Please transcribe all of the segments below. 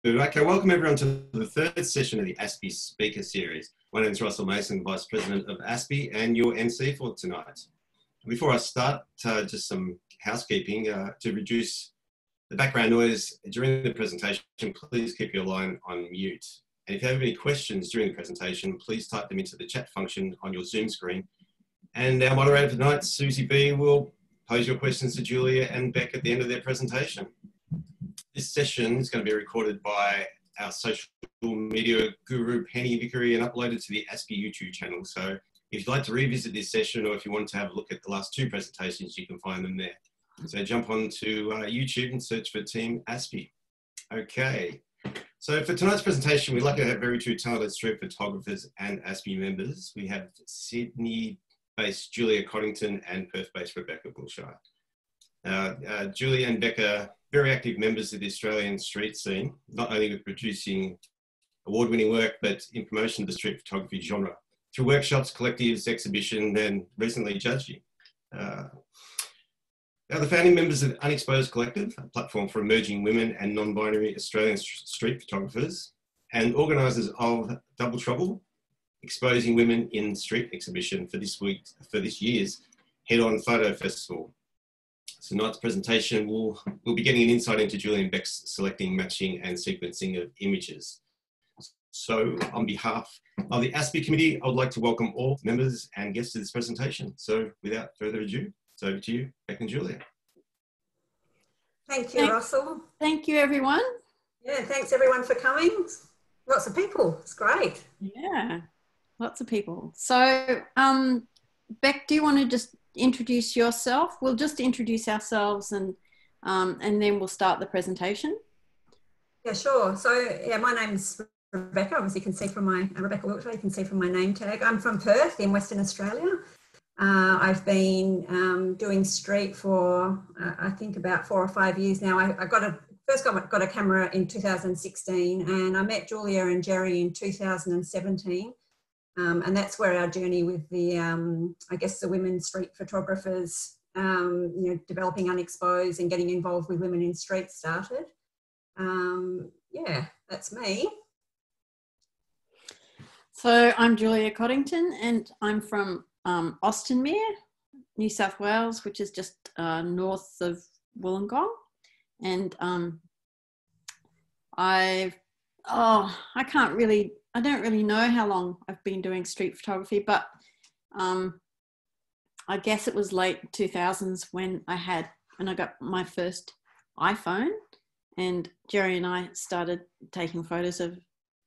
Okay, welcome everyone to the third session of the AASPI Speaker Series. My name is Russell Mason, Vice President of AASPI and your MC for tonight. Before I start, just some housekeeping. To reduce the background noise during the presentation, please keep your line on mute. And if you have any questions during the presentation, please type them into the chat function on your Zoom screen. And our moderator tonight, Susie B, will pose your questions to Julia and Beck at the end of their presentation. This session is going to be recorded by our social media guru, Penny Vickery, and uploaded to the AASPI YouTube channel. So if you'd like to revisit this session or if you want to have a look at the last two presentations, you can find them there. So jump on to YouTube and search for Team AASPI. Okay, so for tonight's presentation, we'd like to have very two talented street photographers and AASPI members. We have Sydney-based Julia Coddington and Perth-based Rebecca Wiltshire. Julia and Becca, very active members of the Australian street scene, not only with producing award-winning work, but in promotion of the street photography genre, through workshops, collectives, exhibition, and recently judging. Now, the founding members of Unexposed Collective, a platform for emerging women and non-binary Australian street photographers, and organisers of Double Trouble, Exposing Women in Street exhibition for this year's Head-On Photo Festival. So tonight's presentation, we'll be getting an insight into Julia and Beck's selecting, matching and sequencing of images. So on behalf of the AASPI committee, I would like to welcome all members and guests to this presentation. So without further ado, it's over to you, Beck and Julia. Thank you, Russell. Thank you, everyone. Yeah, thanks everyone for coming. Lots of people, it's great. Yeah, lots of people. So Beck, do you want to just introduce yourself? We'll just introduce ourselves and then we'll start the presentation. Yeah, sure. So yeah, my name's Rebecca. Obviously you can see from my, Rebecca Wiltshire, you can see from my name tag. I'm from Perth in Western Australia. I've been doing street for I think about 4 or 5 years now. I first got a camera in 2016 and I met Julia and Jerry in 2017. And that's where our journey with the, I guess, the women street photographers, you know, developing Unexposed and getting involved with women in street started. Yeah, that's me. So I'm Julia Coddington and I'm from Austinmere, New South Wales, which is just north of Wollongong. And I don't really know how long I've been doing street photography, but I guess it was late 2000s when I got my first iPhone, and Jerry and I started taking photos of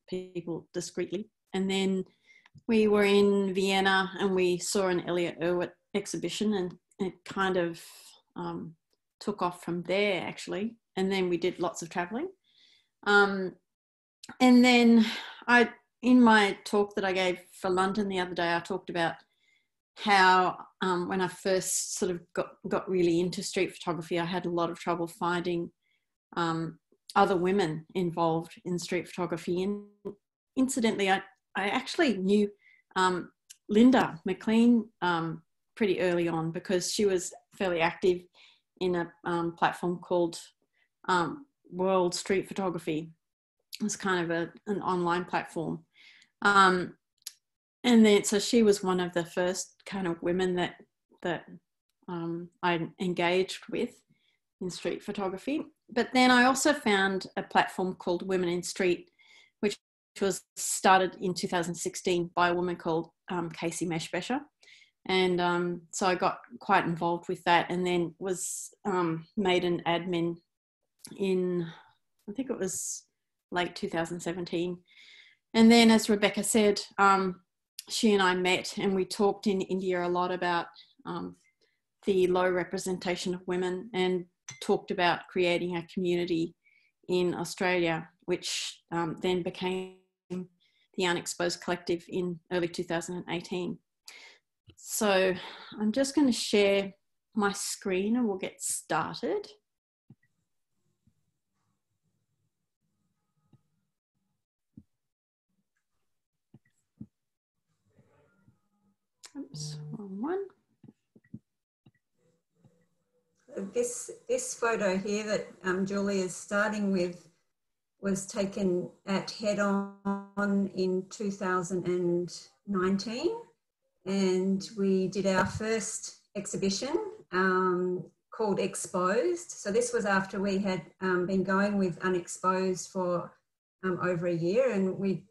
people discreetly. And then we were in Vienna and we saw an Elliot Erwitt exhibition, and it kind of took off from there actually. And then we did lots of traveling. And then in my talk that I gave for London the other day, I talked about how when I first sort of got really into street photography, I had a lot of trouble finding other women involved in street photography. And incidentally, I actually knew Linda McLean pretty early on because she was fairly active in a platform called World Street Photography. It was kind of an online platform. And then, so she was one of the first kind of women that I engaged with in street photography. But then I also found a platform called Women in Street, which was started in 2016 by a woman called Casey Meshbesher. And so I got quite involved with that, and then was made an admin in, I think it was late 2017. And then, as Rebecca said, she and I met and we talked in India a lot about the low representation of women, and talked about creating a community in Australia, which then became the Unexposed Collective in early 2018. So I'm just going to share my screen and we'll get started. Oops, wrong one. This photo here that Julie is starting with was taken at Head On in 2019, and we did our first exhibition called Exposed. So this was after we had been going with Unexposed for over a year, and we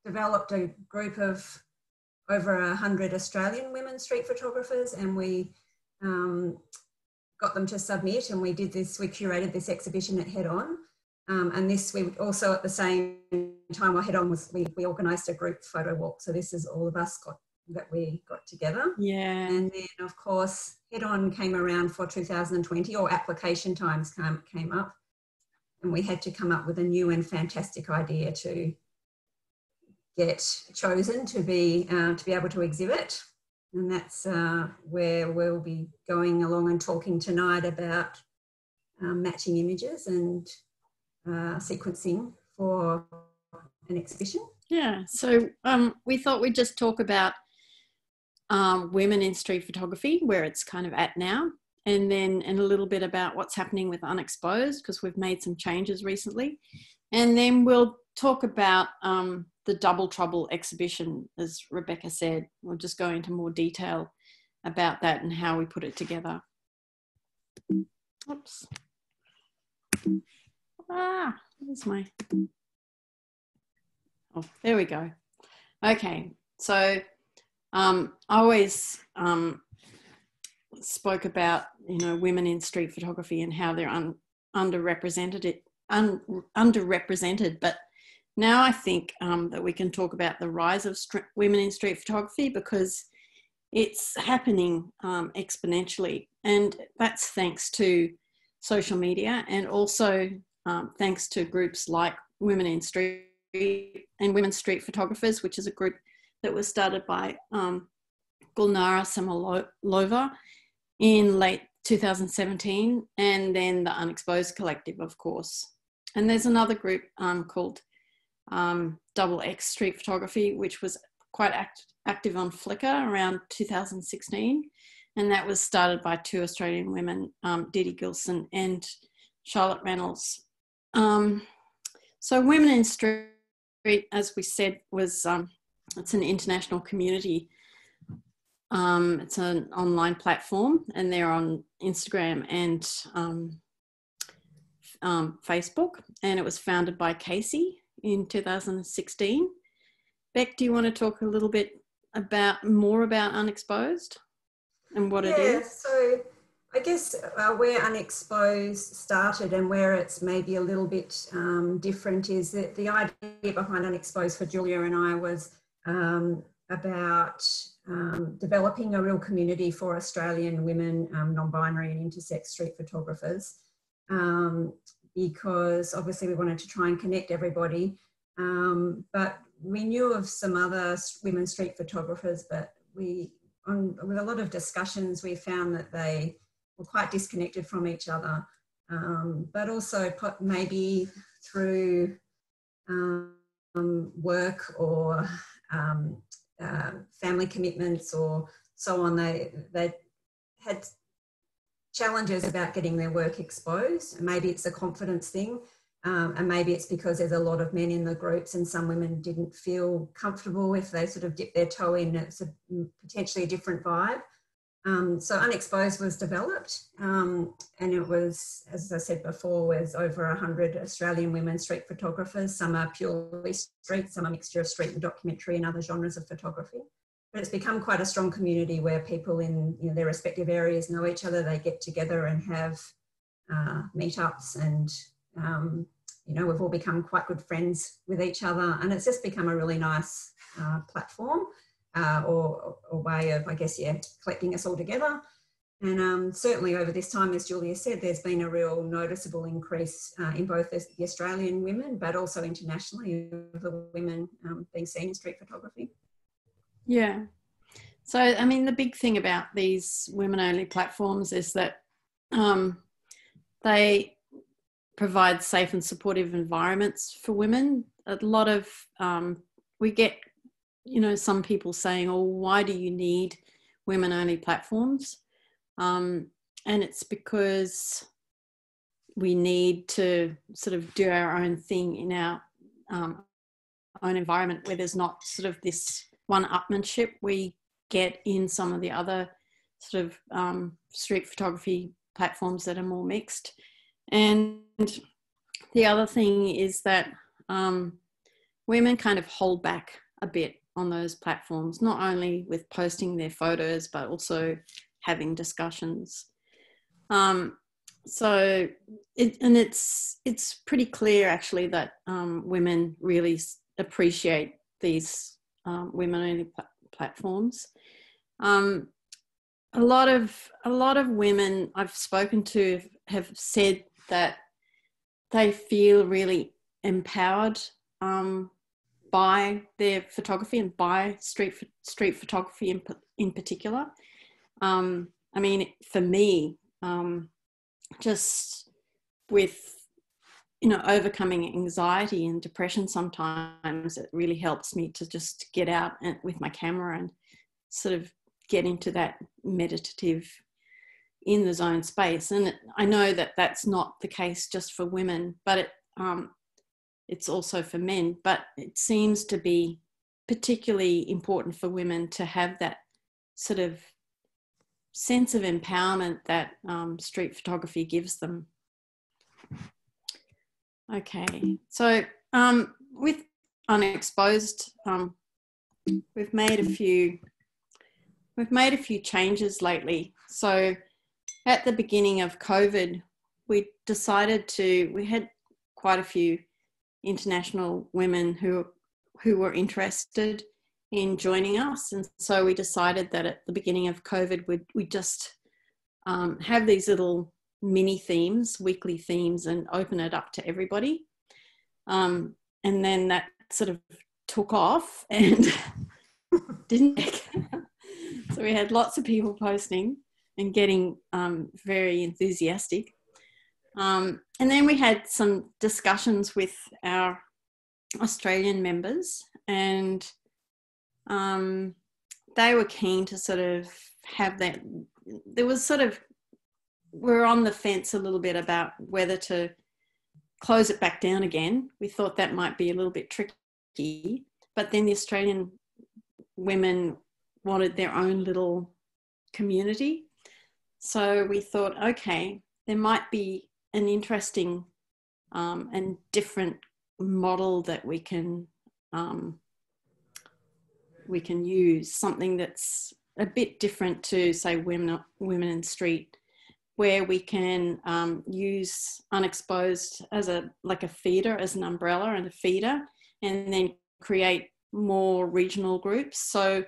developed a group of over 100 Australian women street photographers, and we got them to submit, and we curated this exhibition at Head On. And this, we also at the same time while Head On was, we organised a group photo walk. So this is all of us we got together. Yeah. And then of course, Head On came around for 2020, or application times came up, and we had to come up with a new and fantastic idea to get chosen to be able to exhibit. And that's where we'll be going along and talking tonight about matching images and sequencing for an exhibition. Yeah, so we thought we'd just talk about women in street photography, where it's kind of at now, and a little bit about what's happening with Unexposed, because we've made some changes recently. And then we'll talk about the Double Trouble exhibition, as Rebecca said. We'll just go into more detail about that and how we put it together. Oops. Where's my... Oh, there we go. Okay, so I always spoke about, women in street photography and how they're underrepresented, but now I think that we can talk about the rise of women in street photography, because it's happening exponentially, and that's thanks to social media, and also thanks to groups like Women in Street and Women Street Photographers, which is a group that was started by Gulnara Samalova in late 2017, and then the Unexposed Collective, of course. And there's another group called diptychs Street Photography, which was quite active on Flickr around 2016, and that was started by two Australian women, Didi Gilson and Charlotte Reynolds. So Women in Street, as we said, was it's an international community. It's an online platform, and they're on Instagram and Facebook, and it was founded by Casey in 2016. Beck, do you want to talk a little bit more about Unexposed and what it is? Yeah, so I guess where Unexposed started and where it's maybe a little bit different is that the idea behind Unexposed for Julia and I was about developing a real community for Australian women, non-binary and intersex street photographers, because obviously we wanted to try and connect everybody, but we knew of some other women street photographers, but with a lot of discussions we found that they were quite disconnected from each other, but also maybe through work or family commitments or so on, they had challenges about getting their work exposed. Maybe it's a confidence thing, and maybe it's because there's a lot of men in the groups and some women didn't feel comfortable if they sort of dipped their toe in. It's potentially a different vibe. So Unexposed was developed, and it was, as I said before, was over 100 Australian women street photographers. Some are purely street, some are a mixture of street and documentary and other genres of photography. But it's become quite a strong community where people in their respective areas know each other. They get together and have meetups, and we've all become quite good friends with each other, and it's just become a really nice platform. Or way of, I guess, collecting us all together. And certainly over this time, as Julia said, there's been a real noticeable increase in both the Australian women, but also internationally of the women being seen in street photography. Yeah. So, I mean, the big thing about these women-only platforms is that they provide safe and supportive environments for women. A lot of, we get some people saying, oh, why do you need women-only platforms? And it's because, we need to sort of do our own thing in our own environment, where there's not sort of this one-upmanship we get in some of the other sort of street photography platforms that are more mixed. And the other thing is that women kind of hold back a bit on those platforms, not only with posting their photos, but also having discussions. So it's pretty clear actually that women really appreciate these women-only platforms. A lot of women I've spoken to have said that they feel really empowered by their photography and by street photography in particular. I mean, for me, just with, you know, overcoming anxiety and depression, sometimes it really helps me to just get out with my camera and sort of get into that meditative in the zone space. And I know that that's not the case just for women, but it's also for men. But it seems to be particularly important for women to have that sort of sense of empowerment that street photography gives them. Okay, so with Unexposed, we've made a few changes lately. So at the beginning of COVID, we had quite a few international women who were interested in joining us, and so we decided that at the beginning of COVID we'd just have these little mini themes, weekly themes, and open it up to everybody. And then that sort of took off and didn't. So we had lots of people posting and getting very enthusiastic. And then we had some discussions with our Australian members, and they were keen to sort of have that. There was sort of, we're on the fence a little bit about whether to close it back down again. We thought that might be a little bit tricky, but then the Australian women wanted their own little community. So we thought, okay, there might be an interesting and different model that we can use, something that's a bit different to, say, women in street, where we can use Unexposed as like a feeder, as an umbrella and a feeder, and then create more regional groups. So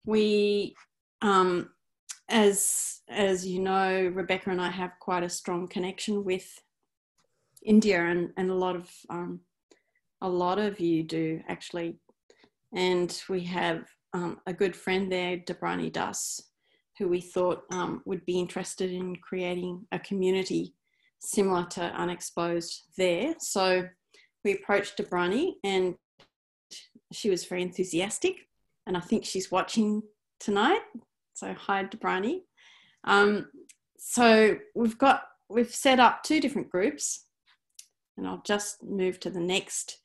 we, as you know, Rebecca and I have quite a strong connection with India, and a lot of you do actually. And we have a good friend there, Dabrani Das, who we thought would be interested in creating a community similar to Unexposed there. So we approached Dabrani, and she was very enthusiastic, and I think she's watching tonight. So hi, Dabrani. So we've set up 2 different groups, and I'll just move to the next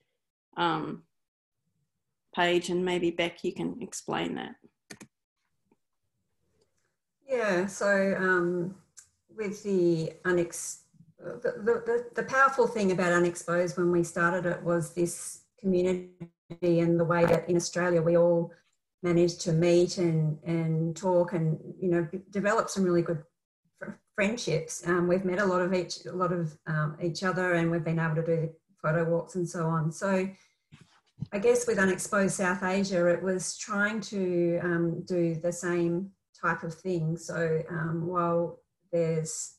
page, and maybe Beck, you can explain that. Yeah, so with the powerful thing about Unexposed when we started it was this community, and the way that in Australia we all managed to meet and talk and, you know, develop some really good friendships. We've met a lot of each other, and we've been able to do photo walks and so on. So I guess with Unexposed South Asia, it was trying to do the same type of thing. So while there's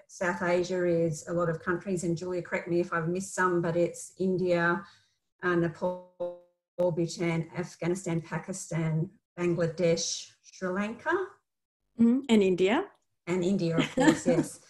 South Asia is a lot of countries, and Julia, correct me if I've missed some, but it's India, Nepal, Bhutan, Afghanistan, Pakistan, Bangladesh, Sri Lanka. And India. And India, of course, yes.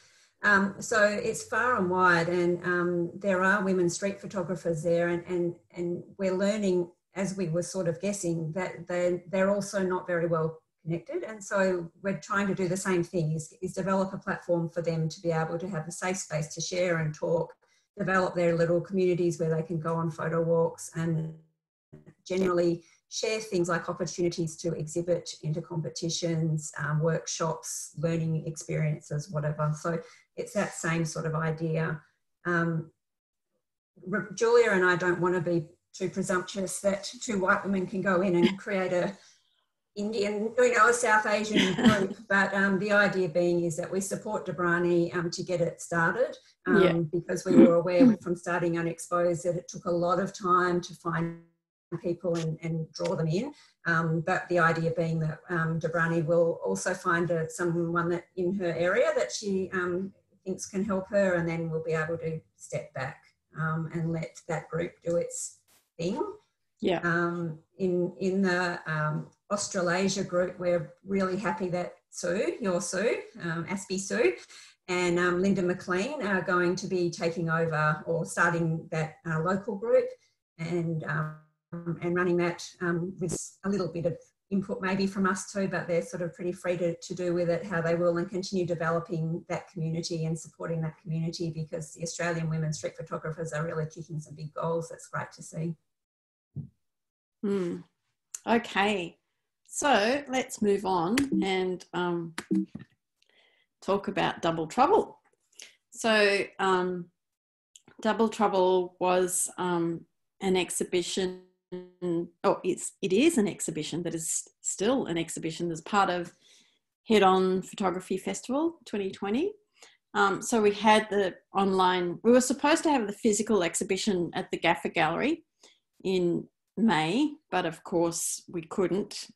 So it's far and wide, and there are women street photographers there, and we're learning, as we were sort of guessing, that they're also not very well connected. And so we're trying to do the same thing, is develop a platform for them to be able to have a safe space to share and talk, develop their little communities where they can go on photo walks and generally share things like opportunities to exhibit, into competitions, workshops, learning experiences, whatever. So it's that same sort of idea. Julia and I don't want to be too presumptuous that two white women can go in and create a Indian, a South Asian group, but the idea being is that we support Dabrani to get it started, because we were aware from starting Unexposed that it took a lot of time to find people and draw them in, but the idea being that Dabrani will also find someone that in her area that she thinks can help her, and then we'll be able to step back and let that group do its thing. Yeah. In the Australasia group, we're really happy that Sue, AASPI Sue, and Linda McLean are going to be taking over or starting that local group and running that with a little bit of input maybe from us too, but they're sort of pretty free to do with it how they will, and continue developing that community and supporting that community, because the Australian women street photographers are really kicking some big goals. That's great to see. Okay, so let's move on and talk about Double Trouble. So Double Trouble was an exhibition, it is an exhibition that is still an exhibition as part of Head On Photography Festival 2020. So we had the online, we were supposed to have the physical exhibition at the Gaffer Gallery in May, but of course we couldn't.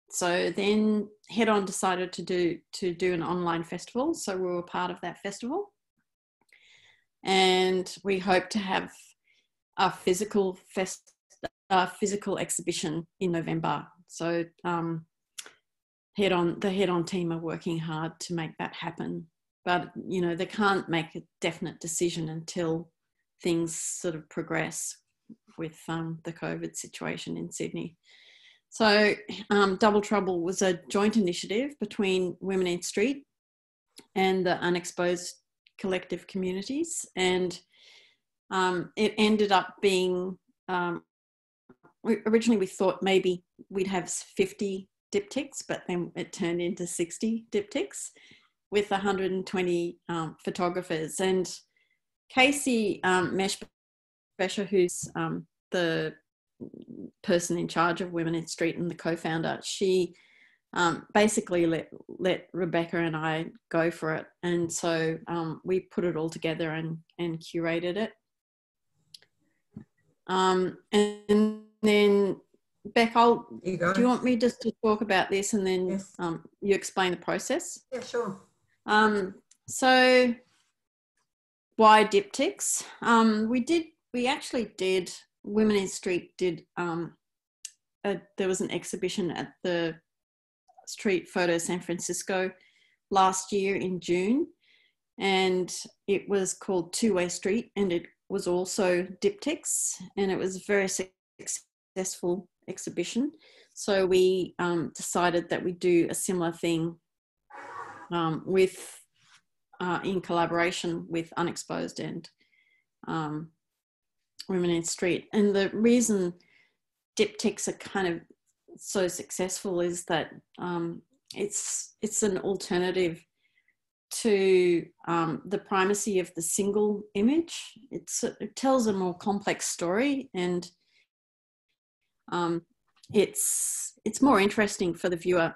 So then Head On decided to do an online festival. So we were part of that festival, and we hope to have a physical exhibition in November. So the Head On team are working hard to make that happen, but they can't make a definite decision until things sort of progress with the COVID situation in Sydney. So Double Trouble was a joint initiative between Women in Street and the Unexposed Collective communities, and it ended up being, originally we thought maybe we'd have 50 diptychs, but then it turned into 60 diptychs with 120 photographers. And Casey Meshbesher, who's the person in charge of Women in Street and the co-founder, she basically let Rebecca and I go for it. And so we put it all together and curated it. And then Beck, do you want me just to talk about this and then yes. You explain the process? Yeah, sure. So why diptychs? We actually did, Women in Street did, there was an exhibition at the Street Photo San Francisco last year in June, and it was called Two-Way Street, and it was also diptychs, and it was a very successful exhibition. So we decided that we'd do a similar thing in collaboration with Unexposed and Women in Street. And the reason diptychs are kind of so successful is that it's an alternative to the primacy of the single image. It tells a more complex story, and it's more interesting for the viewer.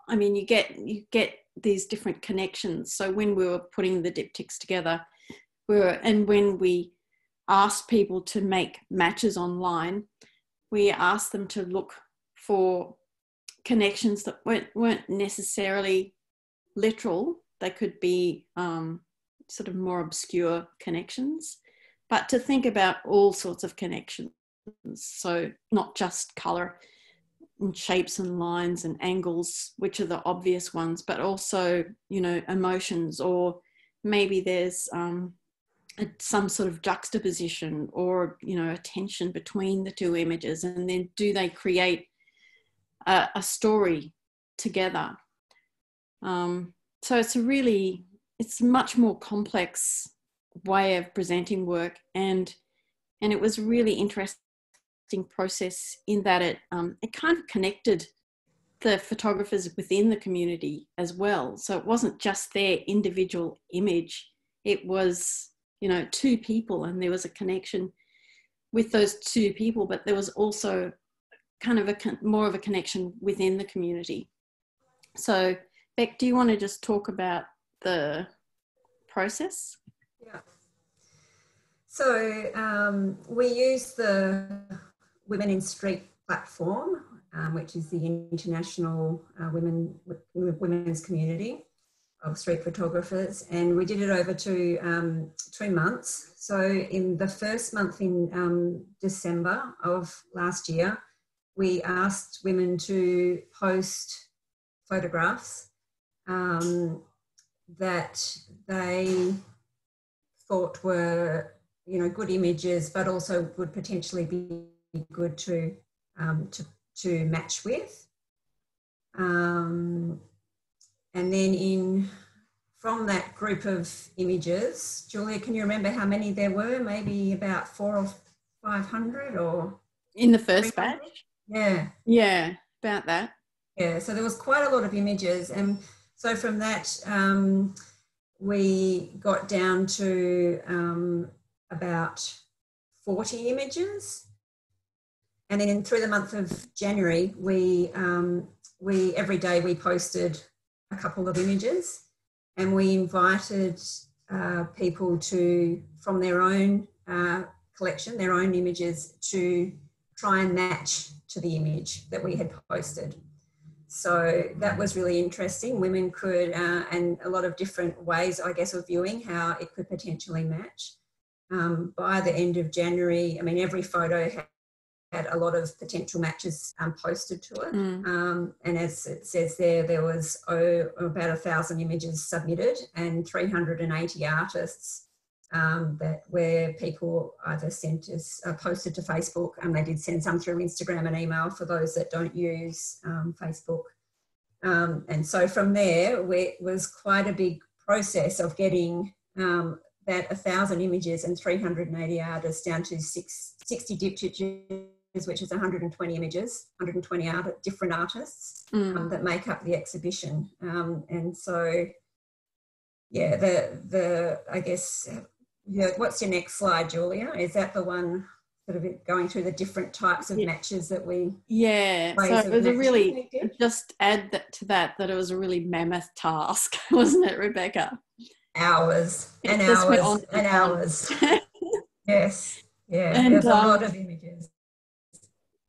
I mean, you get these different connections. So when we were putting the diptychs together, when we asked people to make matches online, we asked them to look for connections that weren't necessarily literal. They could be sort of more obscure connections, but to think about all sorts of connections. So not just colour and shapes and lines and angles, which are the obvious ones, but also, emotions, or maybe there's some sort of juxtaposition or, a tension between the two images, and then do they create a story together. So it's a much more complex way of presenting work, and it was a really interesting process in that it kind of connected the photographers within the community as well. So it wasn't just their individual image, it was, you know, two people, and there was a connection with those two people, but there was also kind of more of a connection within the community. So Beck, do you want to just talk about the process? Yeah. So we use the Women in Street platform, which is the international women's community of street photographers, and we did it over 2 months. So in the first month in December of last year, we asked women to post photographs that they thought were, you know, good images, but also would potentially be good to match with. And then from that group of images, Julia, can you remember how many there were? Maybe about 400 or 500, or in the first batch? Yeah, about that. Yeah, so there was quite a lot of images, and so from that we got down to about 40 images, and then through the month of January we every day we posted a couple of images, and we invited people from their own collection, their own images, to try and match to the image that we had posted. So that was really interesting. Women could, and a lot of different ways, I guess, of viewing how it could potentially match. By the end of January, I mean, every photo had a lot of potential matches posted to it. And as it says there was about 1,000 images submitted, and 380 artists where people either sent us, posted to Facebook, and they did send some through Instagram and email for those that don't use Facebook. And so from there, it was quite a big process of getting that 1,000 images and 380 artists down to 60 diptychs, which is 120 images, 120 different artists that make up the exhibition. And so, yeah, I guess, yeah, what's your next slide, Julia? Is that the one sort of going through the different types of matches that we... Yeah, so it was a really, just add that to that it was a really mammoth task, wasn't it, Rebecca? Hours and hours and hours. Yes, yeah, and there's a lot of images.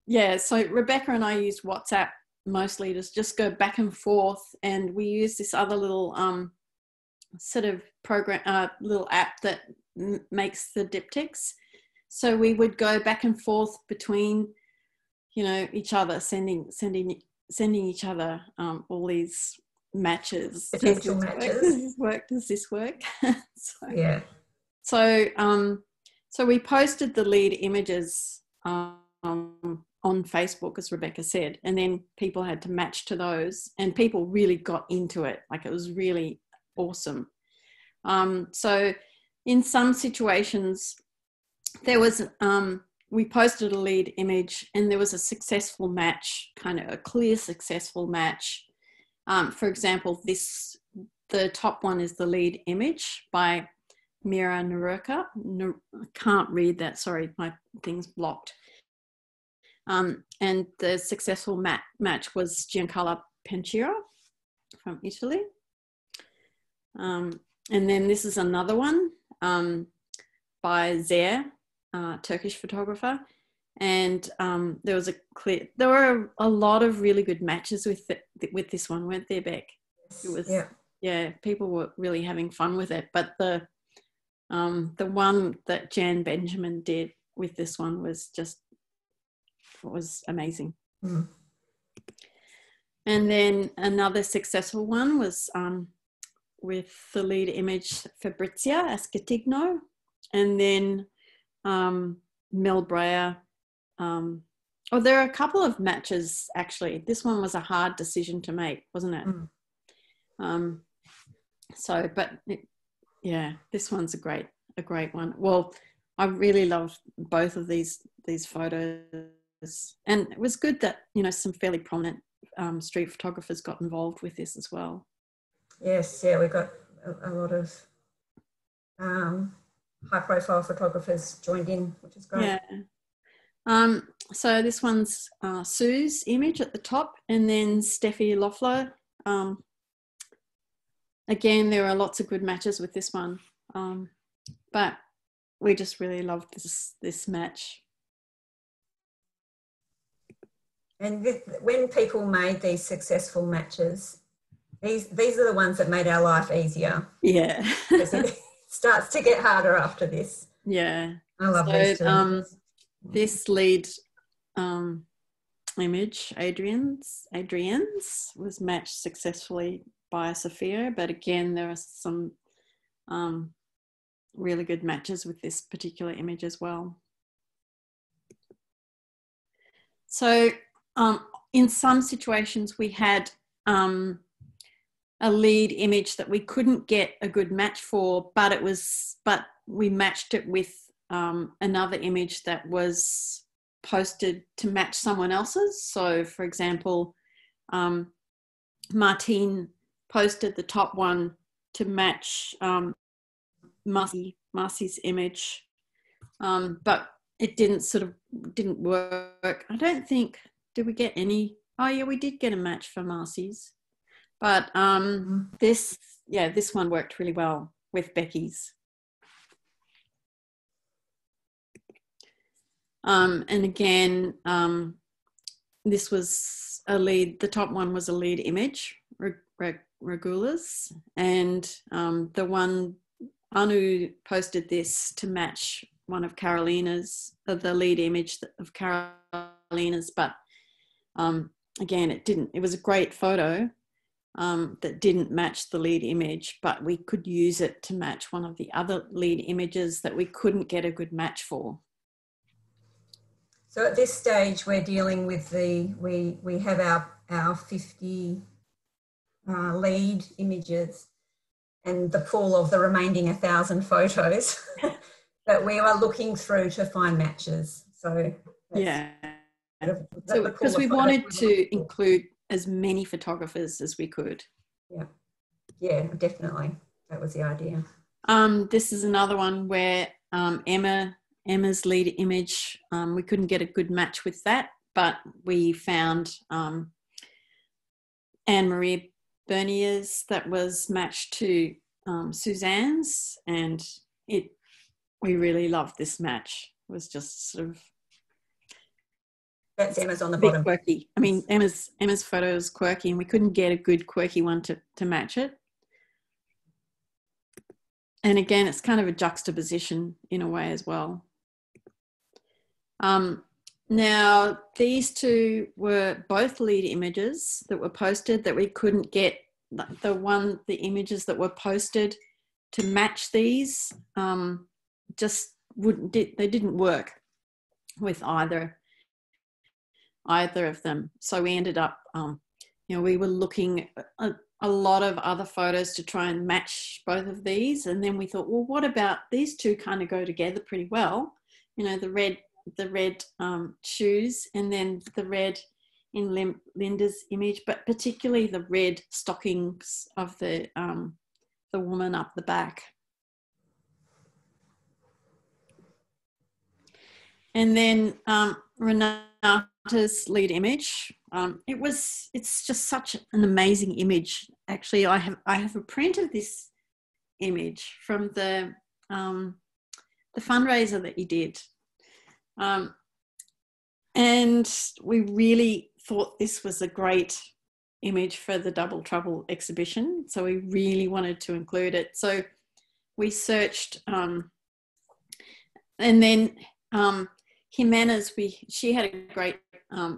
Yeah, so Rebecca and I use WhatsApp mostly to just go back and forth, and we use this other little sort of program, little app that makes the diptychs. So we would go back and forth between, you know, each other, sending each other all these matches. Potential matches. Does this work? So, yeah. So we posted the lead images on Facebook, as Rebecca said, and then people had to match to those, and people really got into it. Like, it was really awesome. So in some situations there was, we posted a lead image and there was a successful match, kind of a clear successful match. For example, the top one is the lead image by Mira Naruka. I can't read that, sorry, my thing's blocked. And the successful match was Giancarlo Penchiro from Italy. And then this is another one by Zer, Turkish photographer. And there were a lot of really good matches with this one, weren't there, Beck? It was, yeah, people were really having fun with it. But the one that Jan Benjamin did with this one was amazing. Mm. And then another successful one was with the lead image Fabrizia Ascatigno, and then Mel Breyer Oh, there are a couple of matches actually. This one was a hard decision to make, wasn't it? So, but yeah, this one's a great one. Well, I really loved both of these photos, and it was good that, you know, some fairly prominent street photographers got involved with this as well. Yes, yeah, we got a lot of high-profile photographers joined in, which is great. Yeah. So this one's Sue's image at the top, and then Steffi Loeffler. Again, there are lots of good matches with this one, but we just really loved this match. And when people made these successful matches, these are the ones that made our life easier. Yeah. Because it starts to get harder after this. Yeah. I love these two. This lead image, Adrian's, was matched successfully by Sophia, but again, there are some really good matches with this particular image as well. So in some situations we had a lead image that we couldn't get a good match for, but we matched it with another image that was posted to match someone else's. So for example, Martine posted the top one to match Marcy's image, but it didn't work. I don't think, did we get any? Oh yeah, we did get a match for Marcy's, but this one worked really well with Becky's. And again, this was the top one was a lead image, Regula's, and the one, Anu posted this to match one of Carolina's, the lead image of Carolina's, but again, it was a great photo that didn't match the lead image, but we could use it to match one of the other lead images that we couldn't get a good match for. So at this stage, we're dealing with we have our 50 lead images and the pool of the remaining 1,000 photos that we are looking through to find matches. So yeah, so because we wanted to include as many photographers as we could. Yeah, definitely. That was the idea. This is another one where Emma's lead image, we couldn't get a good match with that, but we found Anne-Marie Bernier's that was matched to Suzanne's, and we really loved this match. It was just sort of, that's Emma's on the bit bottom. Quirky. I mean, Emma's photo is quirky, and we couldn't get a good quirky one to match it. And again, it's kind of a juxtaposition in a way as well. Now, these two were both lead images that were posted that we couldn't get the images that were posted to match these just they didn't work with either of them. So we ended up, we were looking at a lot of other photos to try and match both of these. And then we thought, well, what about these two kind of go together pretty well? You know, the red shoes and then the red in Linda's image, but particularly the red stockings of the woman up the back. And then Renata's lead image, it's just such an amazing image. Actually, I have a print of this image from the fundraiser that you did. And we really thought this was a great image for the Double Trouble exhibition. So we really wanted to include it. So we searched, and then Jimenez, she had a great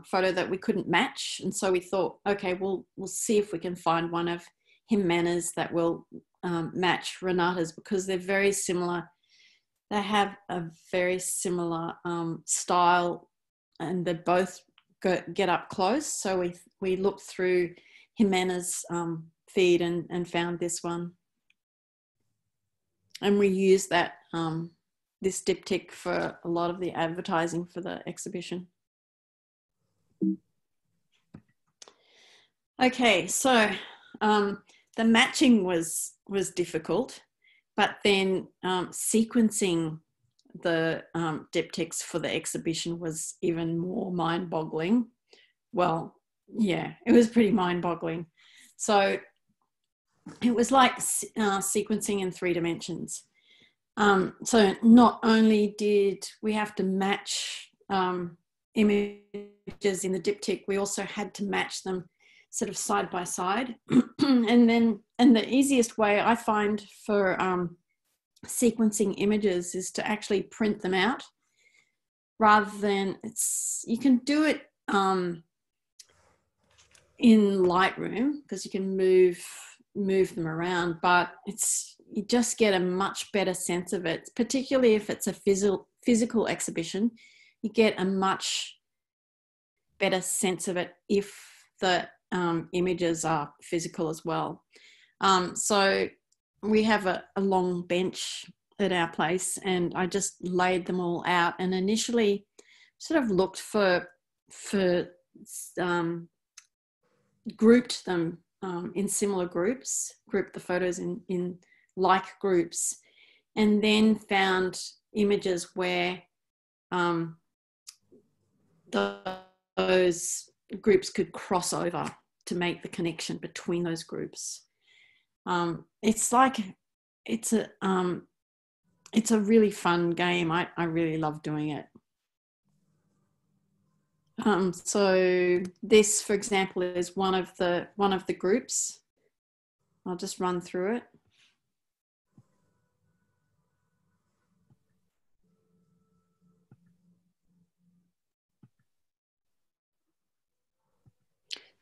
photo that we couldn't match. And so we thought, okay, we'll see if we can find one of Jimenez that will match Renata's, because they're very similar. They have a very similar style they both get up close. So we looked through Jimena's feed and found this one. And we used that this diptych for a lot of the advertising for the exhibition. Okay, so the matching was difficult, but then sequencing the diptychs for the exhibition was even more mind-boggling. Well, yeah, it was pretty mind-boggling. So it was like sequencing in 3 dimensions. So not only did we have to match images in the diptych, we also had to match them sort of side by side. And the easiest way I find for sequencing images is to actually print them out rather than you can do it in Lightroom because you can move them around, but you just get a much better sense of it, particularly if it's a physical exhibition. You get a much better sense of it if the images are physical as well. So we have a long bench at our place, and I just laid them all out and initially sort of looked for grouped them in similar groups, grouped the photos in like groups, and then found images where those groups could cross over to make the connection between those groups. It's a really fun game. I really love doing it. So this, for example, is one of the groups. I'll just run through it.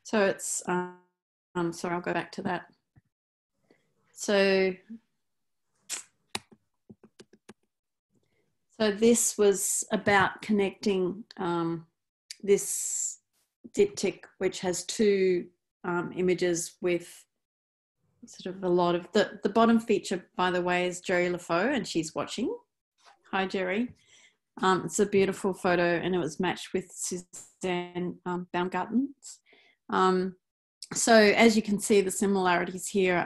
So it's, sorry, I'll go back to that. So this was about connecting this diptych, which has 2 images with sort of a lot of, the bottom feature, by the way, is Jerry LaFoe, and she's watching. Hi, Jerry. It's a beautiful photo, and it was matched with Suzanne Baumgarten's. So as you can see, the similarities here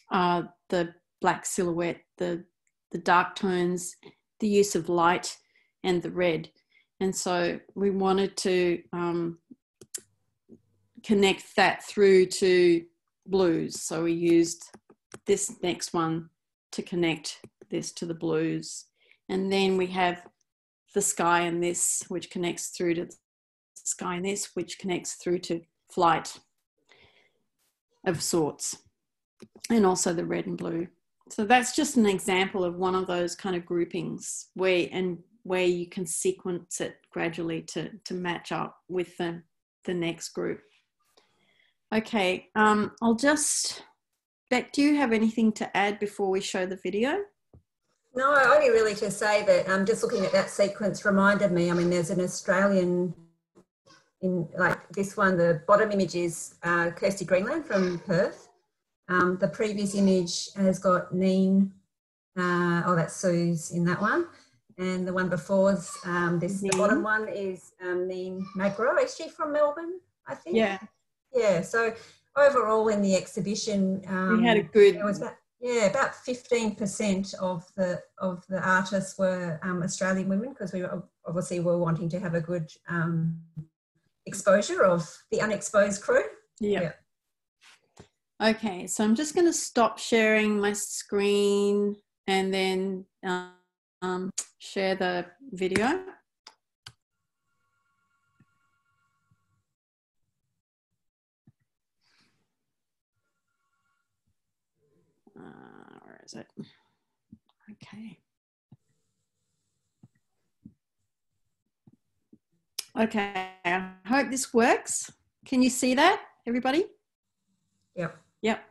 are the black silhouette, the dark tones, the use of light, and the red. And so we wanted to connect that through to blues. So we used this next one to connect this to the blues. And then we have the sky and this, which connects through to the sky, and this, which connects through to flight of sorts, and also the red and blue. So that's just an example of one of those kind of groupings where you can sequence it gradually to match up with the next group. Okay, I'll just, Beck, do you have anything to add before we show the video? No, only really to say that just looking at that sequence reminded me, I mean, there's an Australian, in like this one, the bottom image is Kirsty Greenland from Perth. The previous image has got Neen, that's Sue's in that one. And the one before is the bottom one is Neen Magro. Is she from Melbourne, I think? Yeah. Yeah, so overall in the exhibition, we had a good... It was about 15% of the artists were Australian women, because we obviously were wanting to have a good exposure of the Unexposed crew. Yeah. Okay, so I'm just going to stop sharing my screen and then share the video. Where is it? Okay. Okay, I hope this works. Can you see that, everybody? Yep. Yep.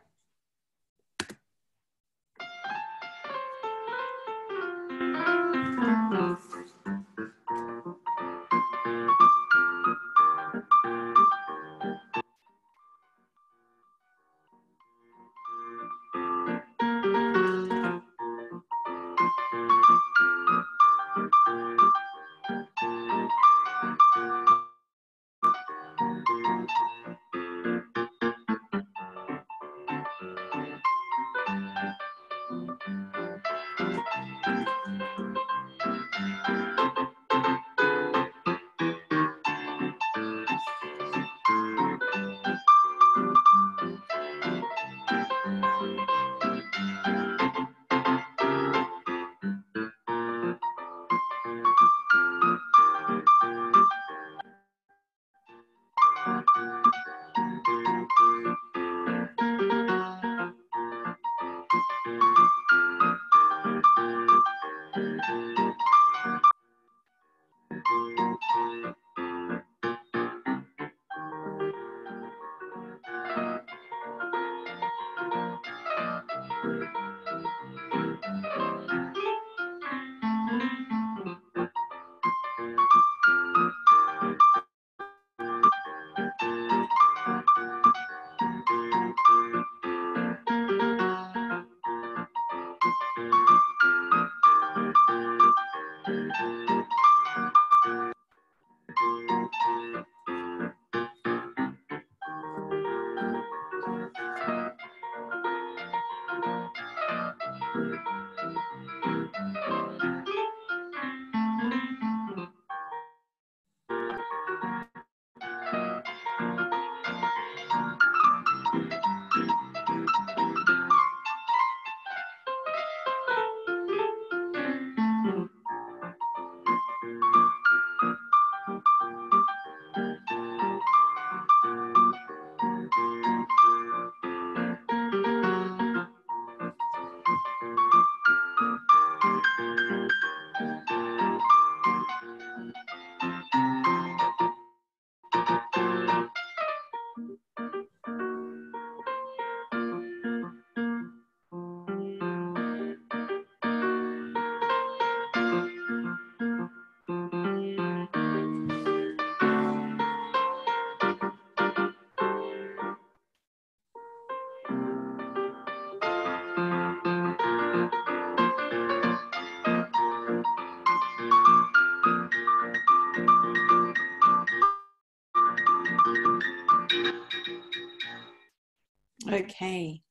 okay.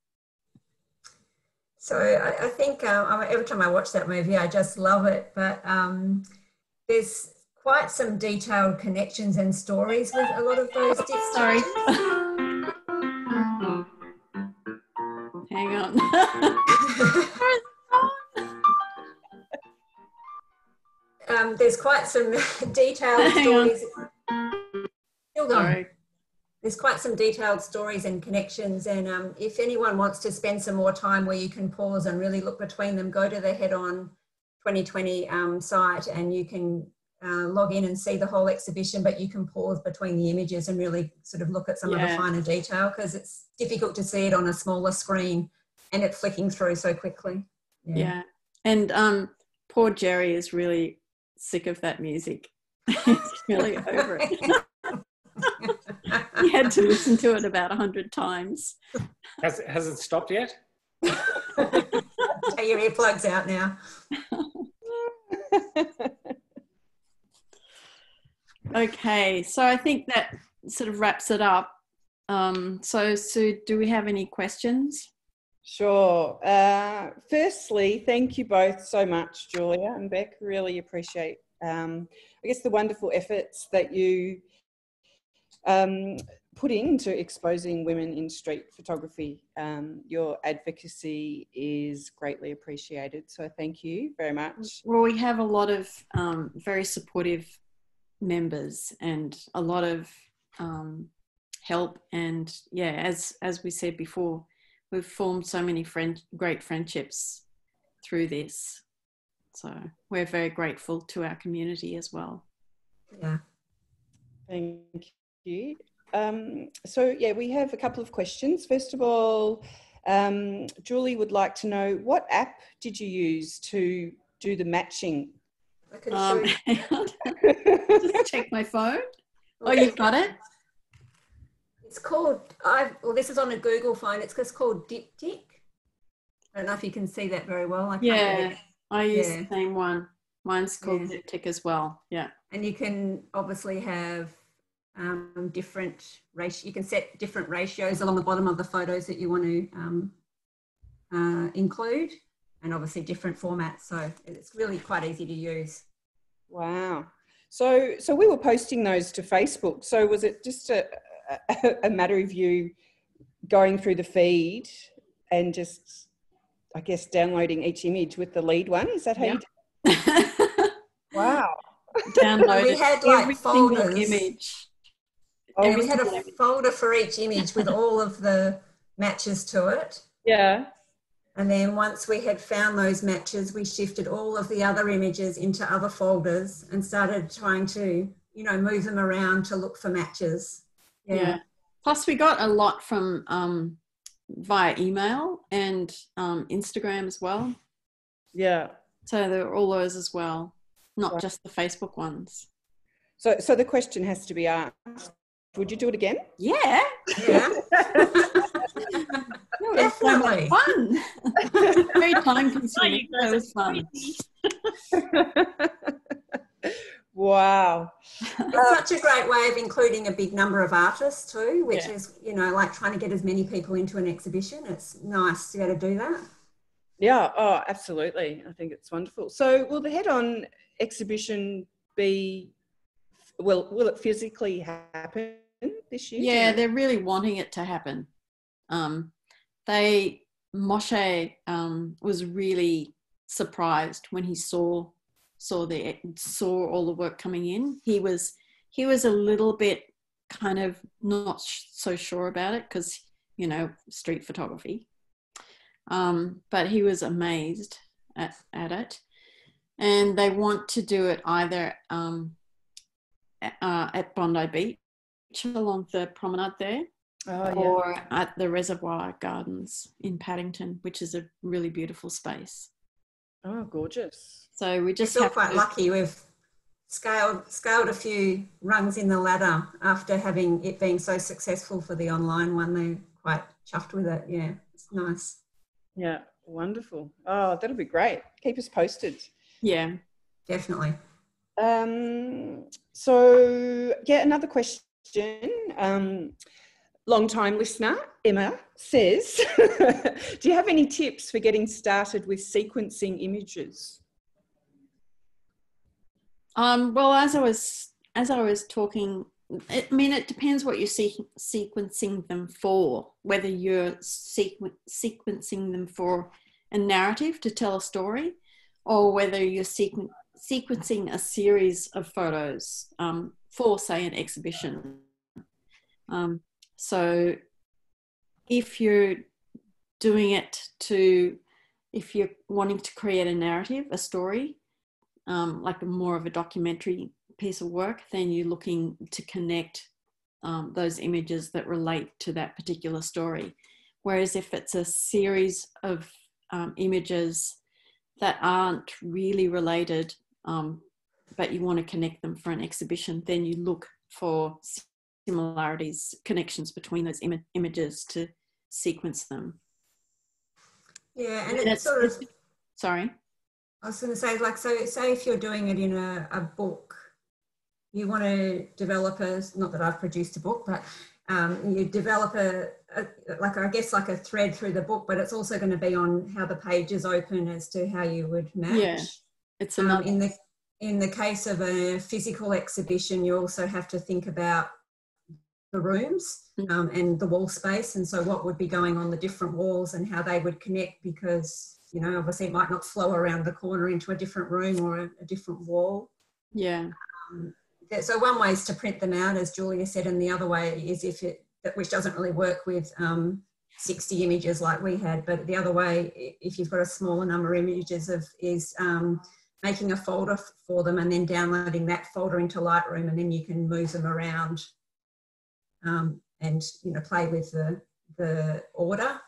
So I think every time I watch that movie, I just love it. But there's quite some detailed connections and stories with a lot of those diptychs. Sorry. Hang on. There's quite some detailed stories. Still going. Sorry. There's quite some detailed stories and connections, and if anyone wants to spend some more time where you can pause and really look between them, go to the Head On 2020 site, and you can log in and see the whole exhibition, but you can pause between the images and really sort of look at some of the finer detail, because it's difficult to see it on a smaller screen and it's flicking through so quickly. Yeah. And poor Jerry is really sick of that music. He's really over it. He had to listen to it about 100 times. Has it stopped yet? Take your earplugs out now. Okay, so I think that sort of wraps it up. So Sue, do we have any questions? Sure. Firstly, thank you both so much, Julia and Beck. Really appreciate, I guess, the wonderful efforts that you put into exposing women in street photography. Your advocacy is greatly appreciated, so thank you very much. Well, we have a lot of very supportive members and a lot of help, and as we said before, we've formed so many great friendships through this, so we're very grateful to our community as well. Yeah, thank you. So we have a couple of questions. First of all, Julie would like to know, what app did you use to do the matching? I can show you. Just check my phone. Oh, you've got it? It's called, well, this is on a Google phone. It's just called Diptych. I don't know if you can see that very well. I use the same one. Mine's called Diptych as well. Yeah. And you can obviously have different ratio. You can set different ratios along the bottom of the photos that you want to include, and obviously different formats. So it's really quite easy to use. Wow. So we were posting those to Facebook. So was it just a matter of you going through the feed and just, I guess, downloading each image with the lead one? Is that how you did it? Wow. Download we had like folders. Image. And we had a folder for each image with all of the matches to it. Yeah. And then once we had found those matches, we shifted all of the other images into other folders and started trying to, move them around to look for matches. Yeah. Plus we got a lot from via email and Instagram as well. Yeah. So there were all those as well, not just the Facebook ones. So the question has to be asked, would you do it again? Yeah. Definitely. Fun. Very time consuming. It was fun. Wow. It's such a great way of including a big number of artists too, which is, like trying to get as many people into an exhibition. It's nice to be able to do that. Yeah, oh, absolutely. I think it's wonderful. So will the Head On exhibition will it physically happen this year? Yeah, they're really wanting it to happen. Moshe was really surprised when he saw all the work coming in. He was a little bit kind of not so sure about it because, street photography. But he was amazed at it. And they want to do it either at Bondi Beach along the promenade there, or at the Reservoir Gardens in Paddington, which is a really beautiful space. Oh, gorgeous. So we just feel quite lucky. We've scaled a few rungs in the ladder after having it being so successful for the online one. They're quite chuffed with it. Yeah, it's nice. Yeah, wonderful. Oh, that'll be great. Keep us posted. Yeah, definitely. So, another question. long-time listener, Emma, says, do you have any tips for getting started with sequencing images? Well, as I was talking, I mean, it depends what you're sequencing them for, whether you're sequencing them for a narrative to tell a story, or whether you're sequencing a series of photos for, say, an exhibition. So if you're doing it if you're wanting to create a narrative, a story, like more of a documentary piece of work, then you're looking to connect those images that relate to that particular story. Whereas if it's a series of images that aren't really related, but you want to connect them for an exhibition, then you look for similarities, connections between those images to sequence them. Yeah, and it's sort of... Sorry? I was going to say, like, so say if you're doing it in a book, you want to develop not that I've produced a book, but you develop I guess like a thread through the book, but it's also going to be on how the pages open as to how you would match. Yeah, it's another... in the case of a physical exhibition, you also have to think about the rooms and the wall space, and so what would be going on the different walls and how they would connect, because, you know, obviously it might not flow around the corner into a different room or a different wall. Yeah. So one way is to print them out, as Julia said, and the other way is which doesn't really work with 60 images like we had, but the other way, if you've got a smaller number of images, is making a folder for them and then downloading that folder into Lightroom, and then you can move them around and, you know, play with the order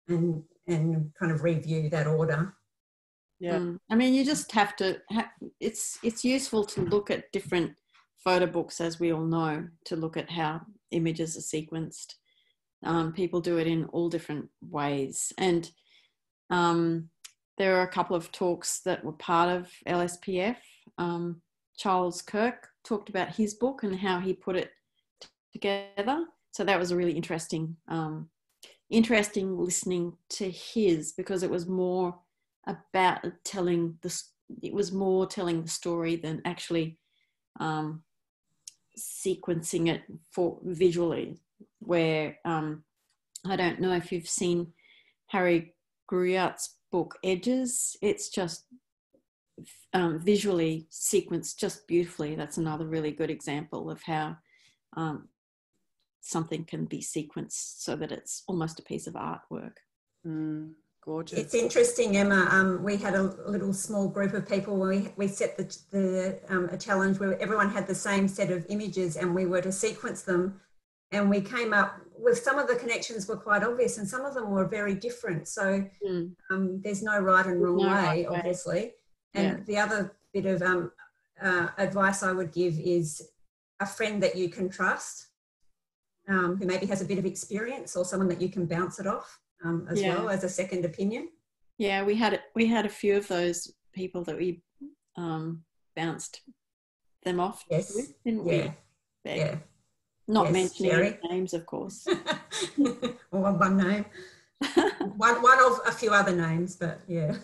and kind of review that order. Yeah. I mean, you just have to, it's useful to look at different photo books, as we all know, to look at how images are sequenced. People do it in all different ways. And there are a couple of talks that were part of LSPF. Charles Kirk talked about his book and how he put it together. So that was a really interesting listening to his, because it was more about telling the story than actually sequencing it for visually, where I don't know if you've seen Harry Gruyaut's book Edges. It's just visually sequenced just beautifully. That's another really good example of how something can be sequenced so that it's almost a piece of artwork. Gorgeous. It's interesting, Emma. We had a little small group of people where we set a challenge where everyone had the same set of images and we were to sequence them, and we came up with some of the connections were quite obvious and some of them were very different. So there's no right and wrong way, obviously. And the other bit of advice I would give is a friend that you can trust, who maybe has a bit of experience, or someone that you can bounce it off. As well as a second opinion. Yeah, we had a few of those people that we bounced them off with, didn't we? Yeah. Not mentioning any names, of course. Or one name. one of a few other names, but yeah.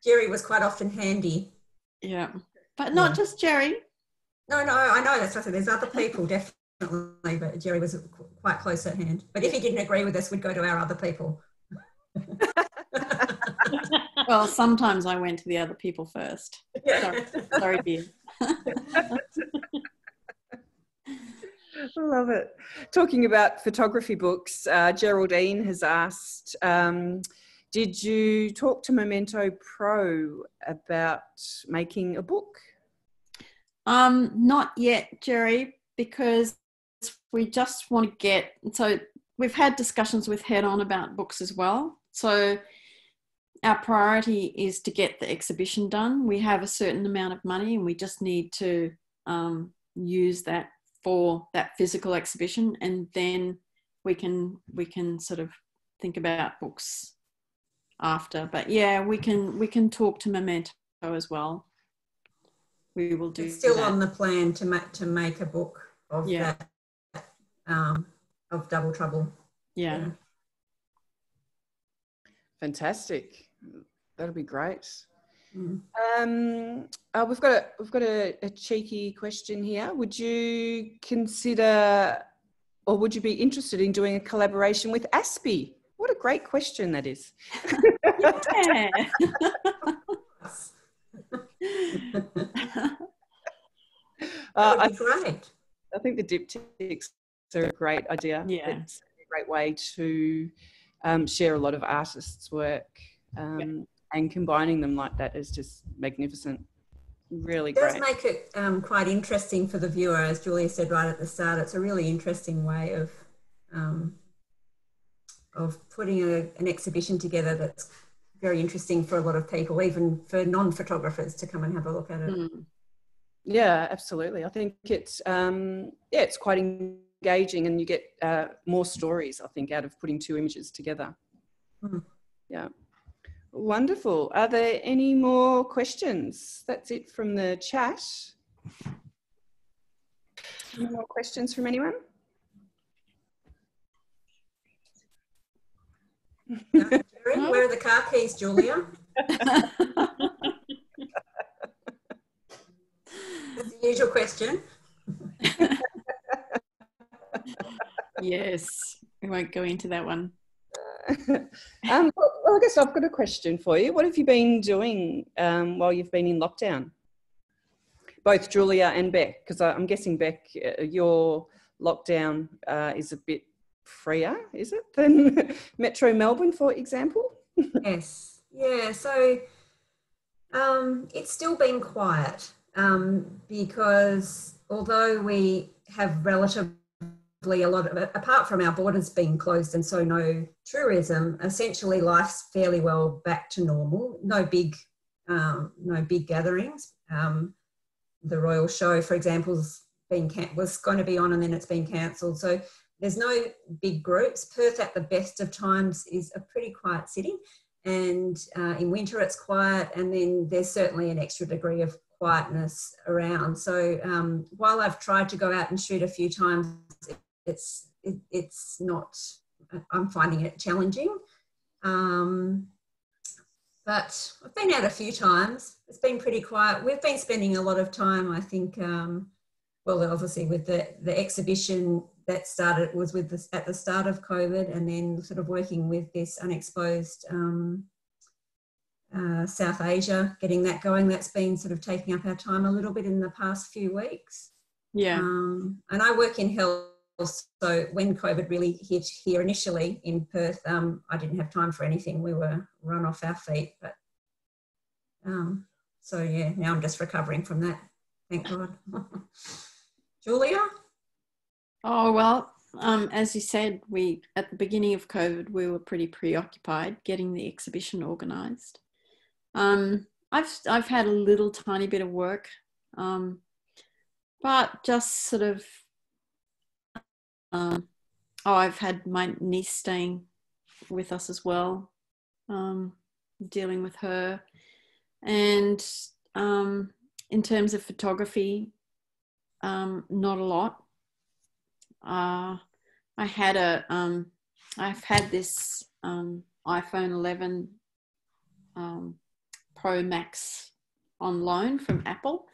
Jerry was quite often handy. Yeah, but not just Jerry. No, I know that's what I said. There's other people, definitely. But Jerry was quite close at hand. But if he didn't agree with us, we'd go to our other people. Well, sometimes I went to the other people first. Sorry, dear. Love it. Talking about photography books, Geraldine has asked, did you talk to Memento Pro about making a book? Not yet, Jerry, because we just want to get, so we've had discussions with Head On about books as well. So our priority is to get the exhibition done. We have a certain amount of money and we just need to use that for that physical exhibition, and then we can sort of think about books after. But yeah, we can talk to Memento as well. We will do. It's still that. On the plan to make a book of that of Double Trouble. Yeah. Fantastic. That'll be great. Mm. We've got a cheeky question here. Would you consider, or would you be interested in doing a collaboration with AASPI? What a great question that is. Yeah. That would be great. I think the diptychs are a great idea. Yeah. It's a great way to share a lot of artists' work, and combining them like that is just magnificent. Really It does great. make it quite interesting for the viewer, as Julia said right at the start. It's a really interesting way of putting an exhibition together that's very interesting for a lot of people, even for non-photographers to come and have a look at it. Mm. Yeah, absolutely. I think it's it's quite engaging, and you get more stories, I think, out of putting two images together. Mm. Yeah. Wonderful. Are there any more questions? That's it from the chat. Any more questions from anyone? Where are the car keys, Julia? That's the usual question. Yes, we won't go into that one. Well, I guess I've got a question for you. What have you been doing while you've been in lockdown? Both Julia and Beck, because I'm guessing, Beck, your lockdown is a bit freer, is it, than Metro Melbourne, for example? Yes. Yeah, so it's still been quiet because although we have relatively a lot of, apart from our borders being closed and so no tourism, essentially life's fairly well back to normal. No big gatherings. The Royal Show, for example, was going to be on and then it's been cancelled. So there's no big groups. Perth at the best of times is a pretty quiet city, and in winter it's quiet, and then there's certainly an extra degree of quietness around. So while I've tried to go out and shoot a few times, it's not, I'm finding it challenging. But I've been out a few times. It's been pretty quiet. We've been spending a lot of time, I think, well, obviously with the exhibition that started, was at the start of COVID, and then sort of working with this Unexposed South Asia, getting that going. That's been sort of taking up our time a little bit in the past few weeks. Yeah. And I work in health, so when COVID really hit here initially in Perth, I didn't have time for anything. We were run off our feet, but so yeah, now I'm just recovering from that. Thank God. Julia? Oh, well, as you said, at the beginning of COVID, we were pretty preoccupied getting the exhibition organised. I've had a little tiny bit of work, but just sort of, I've had my niece staying with us as well, dealing with her. And in terms of photography, not a lot. I've had this iPhone 11 Pro Max on loan from Apple.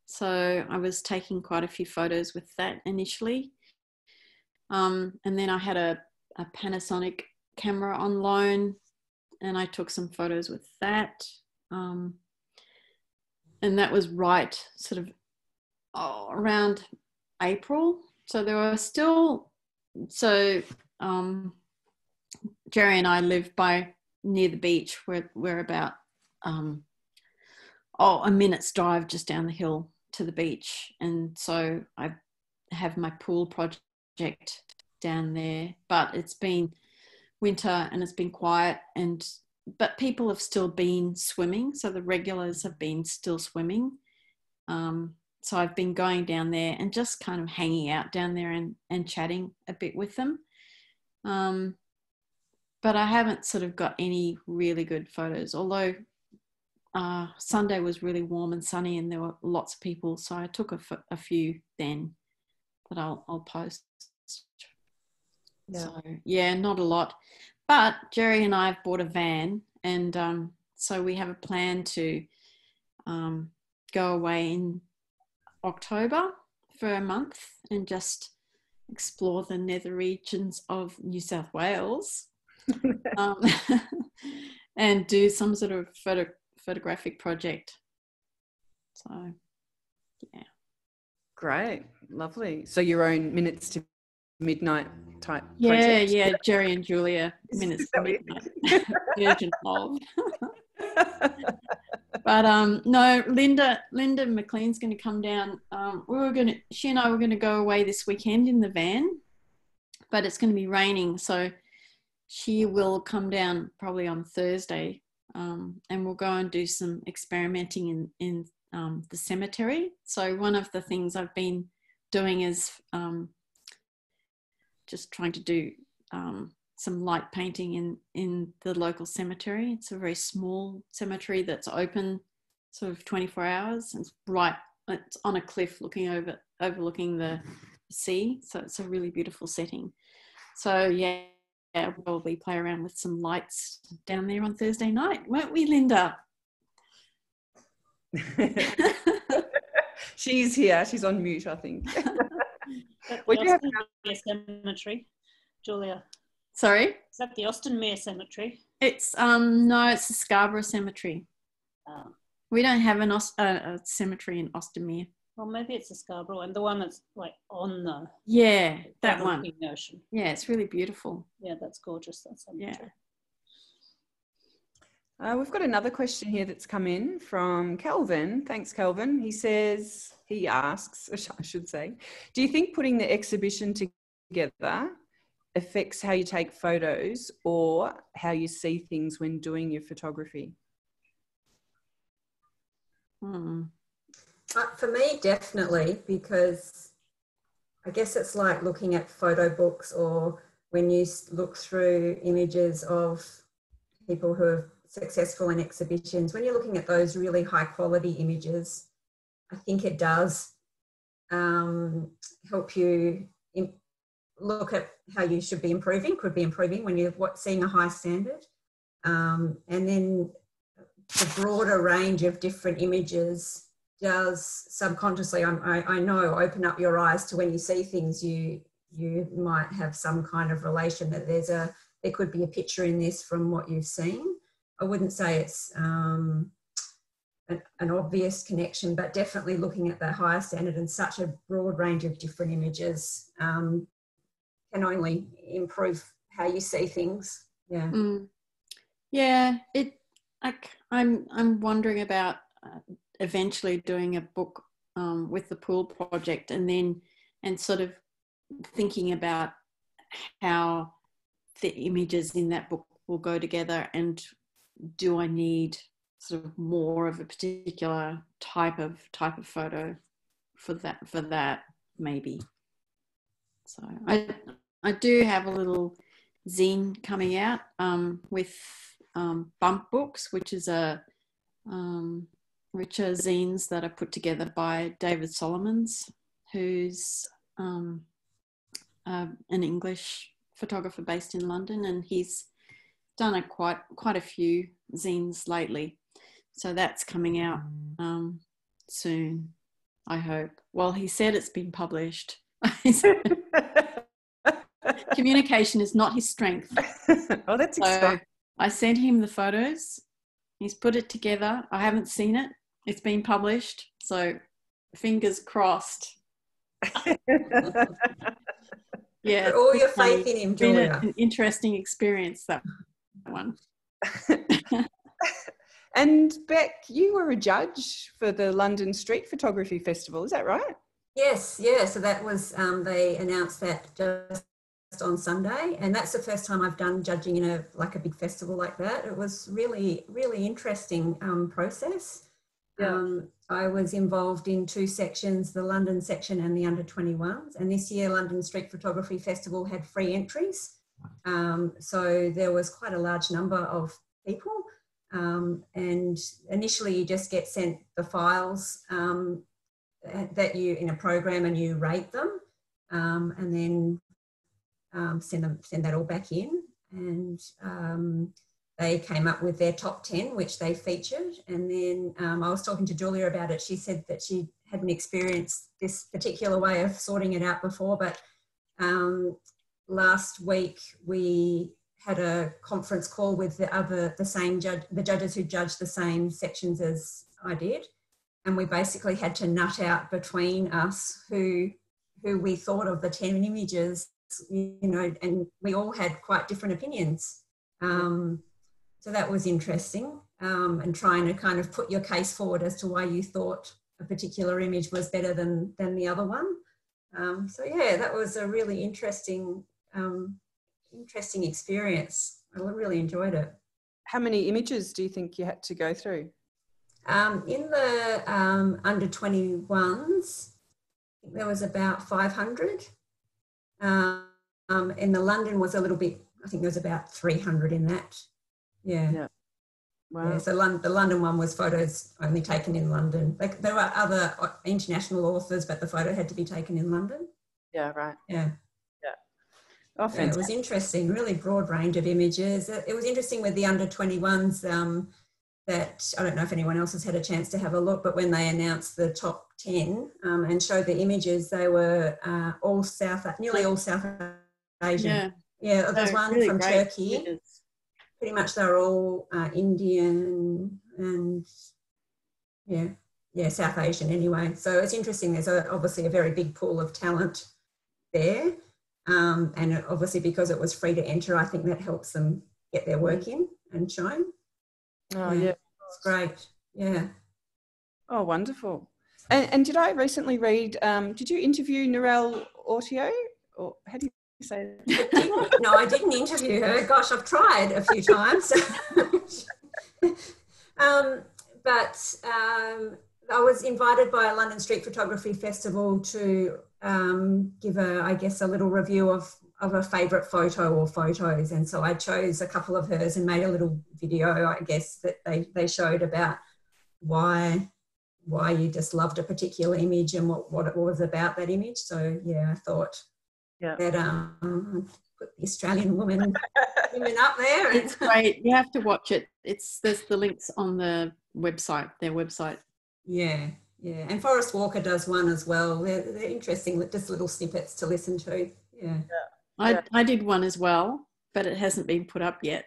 So I was taking quite a few photos with that initially. And then I had a Panasonic camera on loan, and I took some photos with that. And that was right sort of around April. So there were still, Jerry and I live near the beach. We're about a minute's drive just down the hill to the beach. And so I have my pool project down there, but it's been winter and it's been quiet, but people have still been swimming. So the regulars have been still swimming. So I've been going down there and just kind of hanging out down there and chatting a bit with them. But I haven't sort of got any really good photos, although Sunday was really warm and sunny and there were lots of people. So I took a few then that I'll post. Yeah. So yeah, not a lot. But Jerry and I have bought a van, and so we have a plan to go away in October for a month and just explore the nether regions of New South Wales and do some sort of photographic project. So yeah. Great, lovely. So your own minutes to midnight type project? Yeah, Jerry and Julia, minutes to midnight version of. But no, Linda McLean's going to come down. She and I were going to go away this weekend in the van, but it's going to be raining, so she will come down probably on Thursday, and we'll go and do some experimenting in the cemetery. So one of the things I've been doing is just trying to do some light painting in the local cemetery. It's a very small cemetery that's open sort of 24 hours. It's on a cliff overlooking the sea. So it's a really beautiful setting. So yeah, we'll probably play around with some lights down there on Thursday night, won't we, Linda? She's here. She's on mute, I think. We do have cemetery, Julia. Sorry? Is that the Austinmere Cemetery? It's no, it's the Scarborough Cemetery. Oh. We don't have a cemetery in Austinmere. Well, maybe it's the Scarborough one, the one that's like on the that one. Ocean. Yeah, it's really beautiful. Yeah, that's gorgeous. That cemetery. Yeah. We've got another question here that's come in from Kelvin. Thanks, Kelvin. He asks, I should say, do you think putting the exhibition together affects how you take photos or how you see things when doing your photography? For me, definitely, because I guess it's like looking at photo books, or when you look through images of people who are successful in exhibitions, when you're looking at those really high quality images, I think it does help you look at how you could be improving when you're seeing a high standard. And then the broader range of different images does subconsciously, I know, open up your eyes to when you see things, you might have some kind of relation that there could be a picture in this from what you've seen. I wouldn't say it's an obvious connection, but definitely looking at that higher standard and such a broad range of different images can only improve how you see things. Yeah. Yeah, I'm wondering about eventually doing a book with the pool project, and sort of thinking about how the images in that book will go together, and do I need sort of more of a particular type of photo for that maybe. So I do have a little zine coming out with Bump Books, which are zines that are put together by David Solomons, who's an English photographer based in London, and he's done quite a few zines lately. So that's coming out soon, I hope. Well, he said it's been published. Communication is not his strength. Oh, that's exciting. So I sent him the photos. He's put it together. I haven't seen it. It's been published. So fingers crossed. Yeah. Put all your faith in him, Julia. An interesting experience, that one. And Beck, you were a judge for the London Street Photography Festival, is that right? Yes, yeah. So that was, they announced that just on Sunday, and that's the first time I've done judging in a big festival like that. It was really, really interesting process. Yeah. I was involved in two sections, the London section and the under 21s. And this year, London Street Photography Festival had free entries. So there was quite a large number of people. And initially you just get sent the files that you in a program, and you rate them. And then send that all back in, and they came up with their top 10, which they featured. And then I was talking to Julia about it. She said that she hadn't experienced this particular way of sorting it out before, but last week we had a conference call with the judges who judged the same sections as I did, and we basically had to nut out between us who we thought of the 10 images, you know, and we all had quite different opinions. So that was interesting, and trying to kind of put your case forward as to why you thought a particular image was better than the other one. So yeah, that was a really interesting experience. I really enjoyed it. How many images do you think you had to go through? In the under 21s, I think there was about 500. In the London was a little bit, I think there was about 300 in that. Yeah. Wow. Yeah, so the London one was photos only taken in London. Like, there were other international authors, but the photo had to be taken in London. Yeah, right. Yeah. Oh, yeah, it was interesting, really broad range of images. It was interesting with the under 21s that, I don't know if anyone else has had a chance to have a look, but when they announced the top 10 and showed the images, they were nearly all South Asian. Yeah, there's one really from Turkey. Images. Pretty much they're all Indian and South Asian anyway. So it's interesting. There's obviously a very big pool of talent there. And obviously because it was free to enter, I think that helps them get their work in and shown. Oh, yeah. It's great. Yeah. Oh, wonderful. And did I recently read, did you interview Narelle Autio? Or how do you say that? No, I didn't interview her. Gosh, I've tried a few times. But I was invited by a London Street Photography Festival to give a little review of a favourite photo or photos, and so I chose a couple of hers and made a little video, I guess, that they showed about why you just loved a particular image and what it was about that image. So yeah, I thought that put the Australian women up there. It's great. You have to watch it. There's the links on the website, their website. Yeah. Yeah, and Forrest Walker does one as well. They're interesting, just little snippets to listen to. Yeah. I did one as well, but it hasn't been put up yet.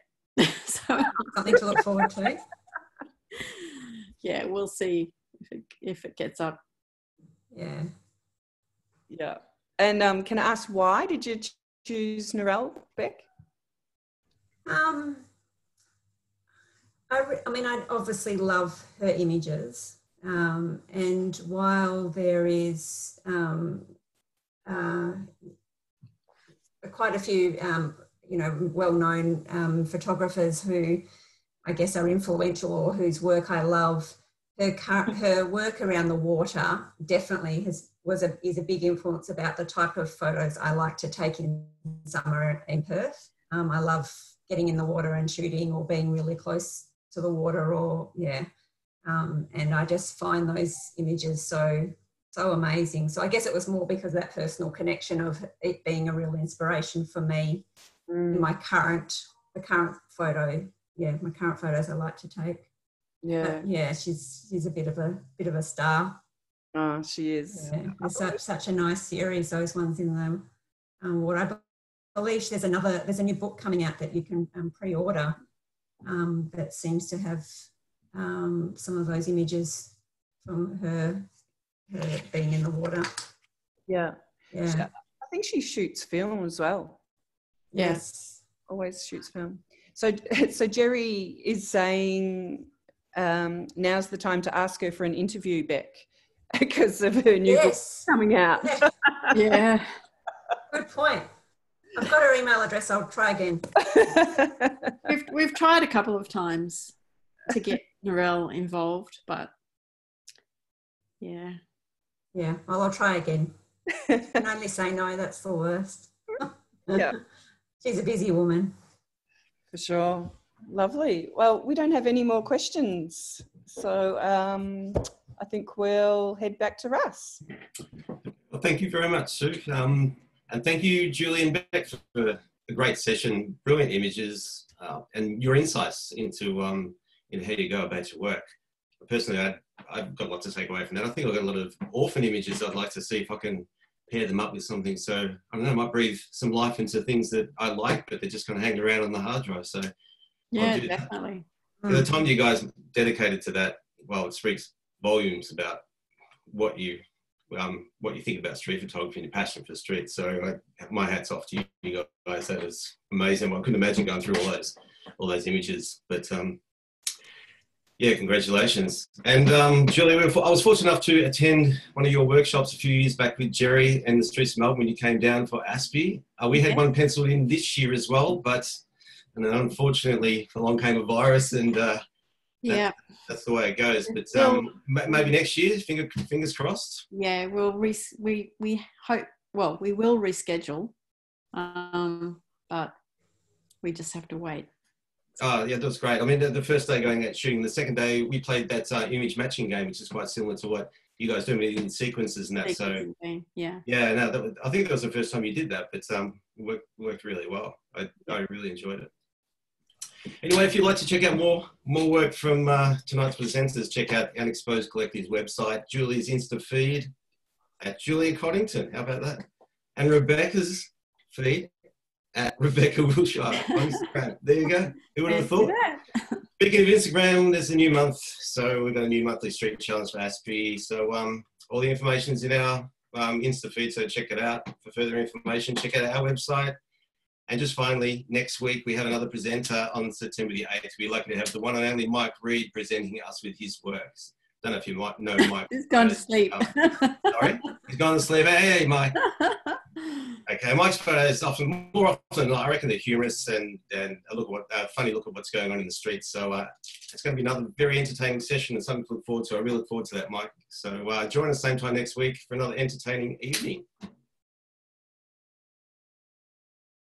So something to look forward to. Yeah, we'll see if it gets up. Yeah. Yeah. And can I ask, why did you choose Narelle, Beck? I obviously love her images. And while there is quite a few, well-known photographers who I guess are influential or whose work I love, her work around the water definitely is a big influence about the type of photos I like to take in summer in Perth. I love getting in the water and shooting, or being really close to the water, and I just find those images so amazing. So I guess it was more because of that personal connection of it being a real inspiration for me in the current photo. Yeah, my current photos I like to take. Yeah. But yeah, she's a bit of a star. Oh, she is. Yeah. There's such a nice series, those ones in the water. I believe there's a new book coming out that you can pre-order that seems to have some of those images from her being in the water. Yeah. Yeah. I think she shoots film as well. Yes. Always shoots film. So Jerry is saying now's the time to ask her for an interview, Beck, because of her new book coming out. Yeah. Good point. I've got her email address. I'll try again. We've tried a couple of times to get Narelle involved, but yeah. Yeah, well, I'll try again. I can only say no, that's the worst. Yeah. She's a busy woman. For sure. Lovely. Well, we don't have any more questions. So I think we'll head back to Russ. Well, thank you very much, Sue. And thank you, Julie and Beck, for a great session, brilliant images, and your insights into how you go about your work. Personally, I've got a lot to take away from that. I think I've got a lot of orphan images I'd like to see if I can pair them up with something. So I don't know, I might breathe some life into things that I like, but they're just kind of hanging around on the hard drive. So yeah, definitely. the time you guys dedicated to that, well, it speaks volumes about what you think about street photography and your passion for street. So my hat's off to you guys. That is amazing. I couldn't imagine going through all those images. But yeah, congratulations. And Julie, I was fortunate enough to attend one of your workshops a few years back with Jerry and the Streets of Melbourne when you came down for AASPI. We had one penciled in this year as well, but unfortunately along came a virus, and that's the way it goes. But maybe next year, fingers crossed. Yeah, we hope. Well, we will reschedule, but we just have to wait. Oh, yeah, that was great. I mean, the first day going out shooting, the second day we played that image matching game, which is quite similar to what you guys do in sequences and that. So yeah, no, I think that was the first time you did that, but it worked really well. I really enjoyed it. Anyway, if you'd like to check out more work from tonight's presenters, check out Unexposed Collective's website, Julie's Insta feed at Julia Coddington. How about that? And Rebecca's feed at Rebecca Wiltshire on Instagram. There you go. Who would have thought? Speaking of Instagram, there's a new month. So we've got a new monthly street challenge for AASPI. So all the information is in our Insta feed, so check it out for further information. Check out our website. And just finally, next week, we have another presenter on September the 8th. We're lucky to have the one and only Mike Reed presenting us with his works. Don't know if you might know Mike. He's gone to sleep. Sorry? He's gone to sleep. Hey, Mike. Okay, Mike's photos more often, I reckon, they're humorous and a funny look at what's going on in the streets. So it's going to be another very entertaining session and something to look forward to. I really look forward to that, Mike. So join us same time next week for another entertaining evening.